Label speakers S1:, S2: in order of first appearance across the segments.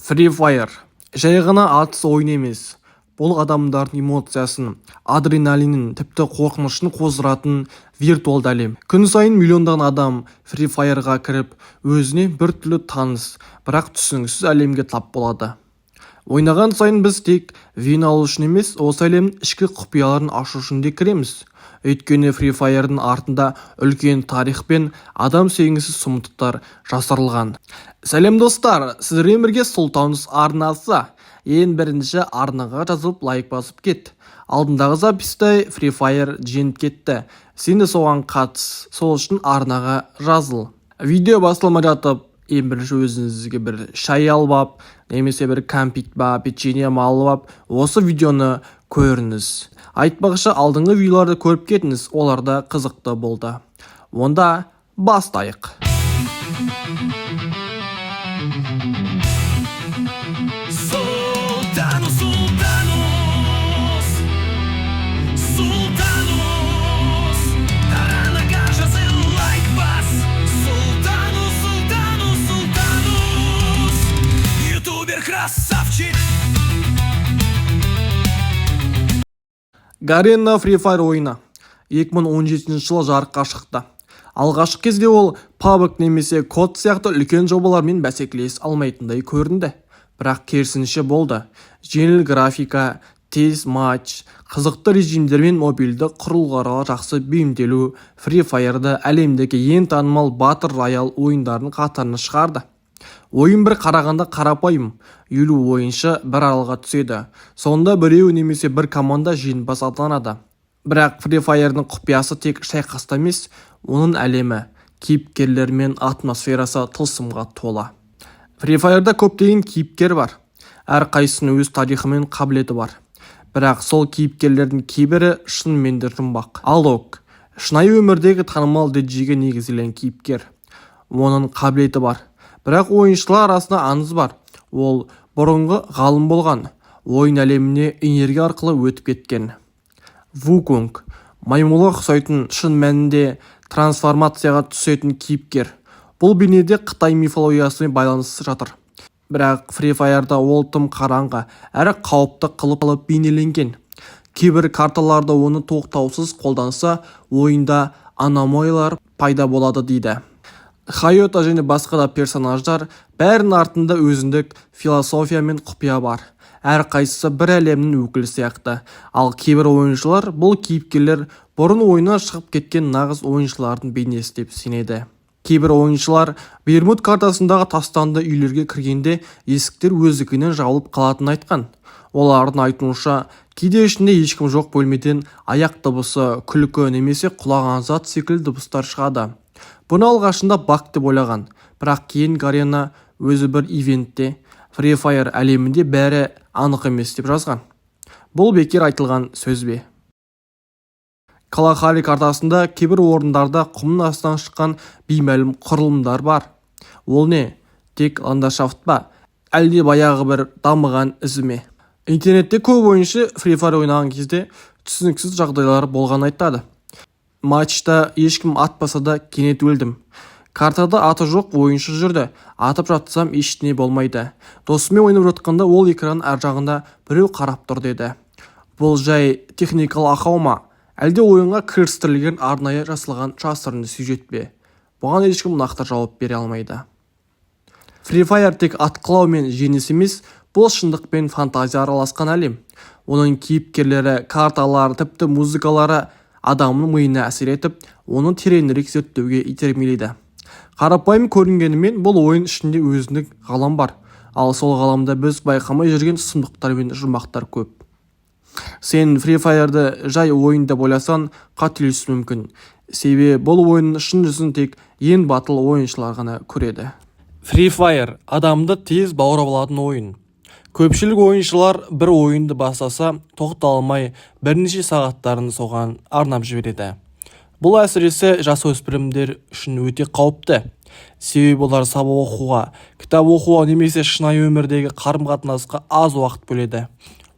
S1: Free Fire жай ғана атыс ойын емес. Бұл адамдардың эмоциясын, адреналинін, тіпті қорқынышын қоздыратын виртуалды әлем. Күн сайын миллиондаған адам Free Fire'ға кіріп, өзіне бір түрлі таныс, бірақ түсініксіз әлемге тап болады. Ойнаған сайын біз тек вин алу үшін емес, осы әлемнің ішкі құпияларын ашу үшін де кіреміз. Өйткені Free Fire'дың артында үлкен тарих пен адам сүйгісіз сұмдықтар жасырылған. Сәлем достар, сіздермен бірге Сұлтанус арнасы. Ең бірінші арнаға жазып лайк басып кет. Алдындағы записте Free Fire жеңіп кетті. Сен де соған қатыс, сол үшін арнаға жазыл. Видео басылмай жатып, ең бірінші өзіңізге бір шай алып, немесе бір кәмпит ба, печенье алып, осы видеоны көріңіз. Айтпақшы, алдыңғы видеоларды көріп кетіңіз, оларда қызықты болды. Онда бастайық. Гарена Free Fire ойыны 2017 жылы жарыққа шықты. Алғашқы кезде ол PUBG немесе COD сияқты үлкен жобалармен бәсекелес алмайтындай көрінді. Бірақ керісінше болды. Жеңіл графика, тез матч, қызықты режимдер мен мобильді құрылғыларға жақсы бейімделу Free Fire'ды әлемдегі ең танымал Battle Royale ойындардың қатарына шығарды. Ойын бір қарағанда қарапайым, 50 ойыншы бір аралға түседі. Сонда біреу немесе бір команда жеңімпаз атанады. Бірақ Free Fire'ның құпиясы тек шайқаста емес, оның әлемі, кейіпкерлер мен атмосферасы тылсымға тола. Free Fire'да көптеген кейіпкер бар. Әрқайсының өз тарихы мен қабілеті бар. Бірақ сол кейіпкерлердің кейбірі шынымен де жұмбақ. Алок, шынайы өмірдегі танымал диджейге негізделген кейіпкер. Оның қабілеті бар. Бірақ ойыншылар арасында аңыз бар. Ол бұрынғы ғалым болған, ойын әлеміне энергия арқылы өтіп кеткен. Вуконг, маймылға ұқсайтын, шын мәнінде трансформацияға түсетін кейіпкер. Бұл бейнеде Қытай мифологиясымен байланысы жатыр. Бірақ Free Fire'да ол тым қараңғы, әрі қауіпті қылып бейнеленген. Кейбір карталарда оны тоқтаусыз қолданса, ойында аномалиялар пайда болады дейді. Хайота және басқа да персонаждар бәрінің артында өзіндік философия мен құпия бар. Әрқайсысы бір әлемнің өкілі сияқты. Ал кейбір ойыншылар бұл кейіпкерлер бұрын ойына шығып кеткен нағыз ойыншылардың бейнесі деп сенеді. Кейбір ойыншылар Бермуд картасындағы тастанды үйлерге кіргенде есіктер өздігінен жабылып қалатынын айтқан. Олардың айтуынша, кейде ішінде ешкім жоқ бөлмеден аяқ дыбысы, күлкі немесе құлаған зат секілді дыбыстар шығады. Бұны алғашында баг деп ойлаған, бірақ кейін Гарена өзі бір ивентте Free Fire әлемінде бәрі анық емес деп жазған. Бұл бекер айтылған сөз бе? Калахари картасында кейбір орындарда құмның астынан шыққан беймәлім құрылымдар бар. Ол не? Тек ландшафт па? Әлде баяғы бір дамыған ізі ме? Интернетте көп ойыншы Free Fire ойнаған кезде түсініксіз жағдайлар болған айтады. Матчта ешкім атпаса да кенет өлдім. Картада аты жоқ ойыншы жүрді. Атып жатсам ештеңе болмайды. Досымен ойнап жатқанда ол экран әр жағында біреу қарап тұр деді. Бұл жай техникалық ақау ма? Әлде ойынға кірістірілген арнайы жасалған жасырын сюжет пе? Бұған ешкім нақты жауап бере алмайды. Free Fire тек атқылау мен жеңіс емес, бұл шындық пен фантазия араласқан әлем. Оның кейіпкерлері, карталары, тіпті музыкалары адамның миына әсер етіп, оны тереңірек зерттеуге итермелейді. Қарапайым көрінгенімен бұл ойын ішінде өзіндік ғалам бар. Ал сол ғаламда біз байқамай жүрген сұмдықтар мен жұмбақтар көп. Сен Free Fire'ды жай ойын деп ойласаң, қателесуі мүмкін. Себебі бұл ойынның шын жүзін тек ең батыл ойыншылар ғана көреді. Free Fire адамды тез баурап алатын ойын. Көпшілік ойыншылар бір ойынды бастаса, тоқталмай бірнеше сағаттарын соған арнап жібереді. Бұл әсіресе жасөспірімдер үшін өте қауіпті. Себебі олар сабақ оқуға, кітап оқуға немесе шынайы өмірдегі қарым-қатынасқа аз уақыт бөледі.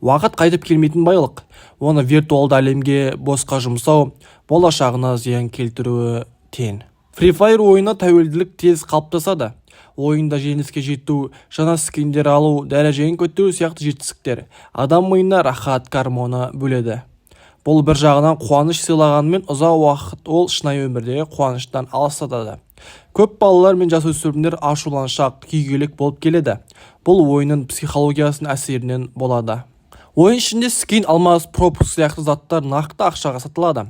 S1: Уақыт қайтып келмейтін байлық. Оны виртуалды әлемге босқа жұмсау, болашағына зиян келтіруі тең. Free Fire ойына тәуелділік тез қалыптасады. ойында жеңіске жету, жаңа скиндер алу, дәрежені көтеру сияқты жетістіктер адам миына рахат гормоны бөледі. Бұл бір жағынан қуаныш сыйлағанымен ұзақ уақыт ол шынайы өмірдегі қуаныштан алыстатады. Көп балалар мен жасөспірімдер ашуланшақ, күйгелек болып келеді. Бұл ойынның психологиясының әсерінен болады. Ойын ішінде скин, алмаз, пропуск сияқты заттар нақты ақшаға сатылады.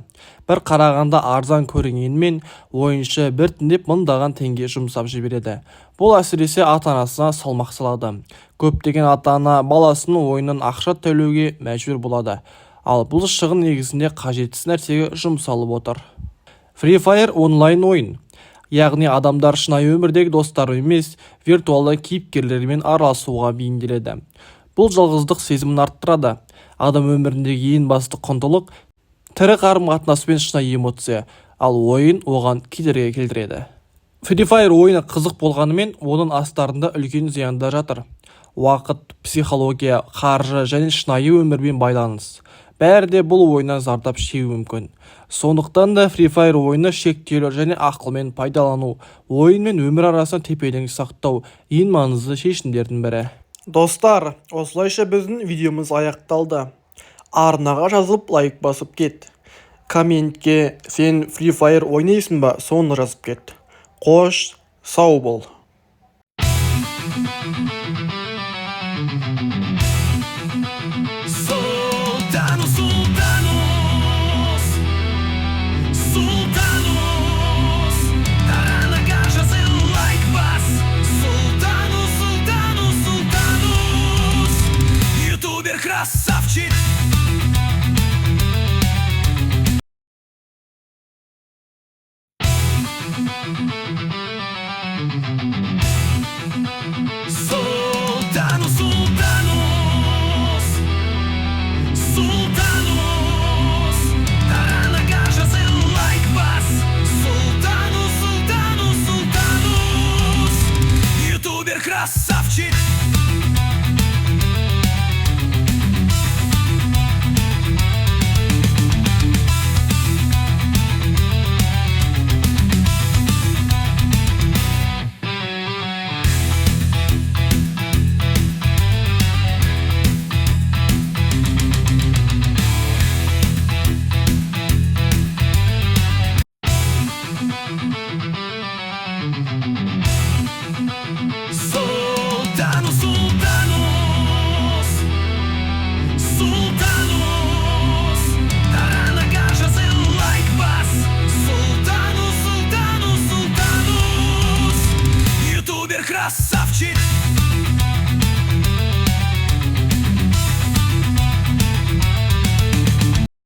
S1: Бір қарағанда арзан көрінгенмен ойыншы біртіндеп мыңдаған теңге жұмсап жібереді. Бұл әсіресе ата-анасына салмақ салады. Көптеген ата-ана баласының ойыннан ақша төлеуге мәжбүр болады. Ал бұл шығын негізінде қажетсіз нәрсеге жұмсалып отыр. Free Fire онлайн ойын. Яғни адамдар шынайы өмірдегі достары емес, виртуалды кейіпкерлермен араласуға бейімделеді. Бұл жалғыздық сезімін арттырады. Адам өміріндегі ең басты құндылық тірі қарым-қатынас пен шынайы эмоция, ал ойын оған кедергі келтіреді. Free Fire ойыны қызық болғанымен, оның астарында үлкен зияндар жатыр. Уақыт, психология, қаржы және шынайы өмірмен байланыс. Бәрі де бұл ойыннан зардап шегуі мүмкін. Сондықтан да Free Fire ойыны шектеулі және ақылмен пайдалану, ойын мен өмір арасында тепе-тең сақтау ең маңызды шешімдердің бірі. Достар, осылайша біздің видеомыз аяқталды. Арнаға жазылып лайк басып кет. Комментке сен Free Fire ойнайсың ба, соны жазып кет. Қош, сау бол.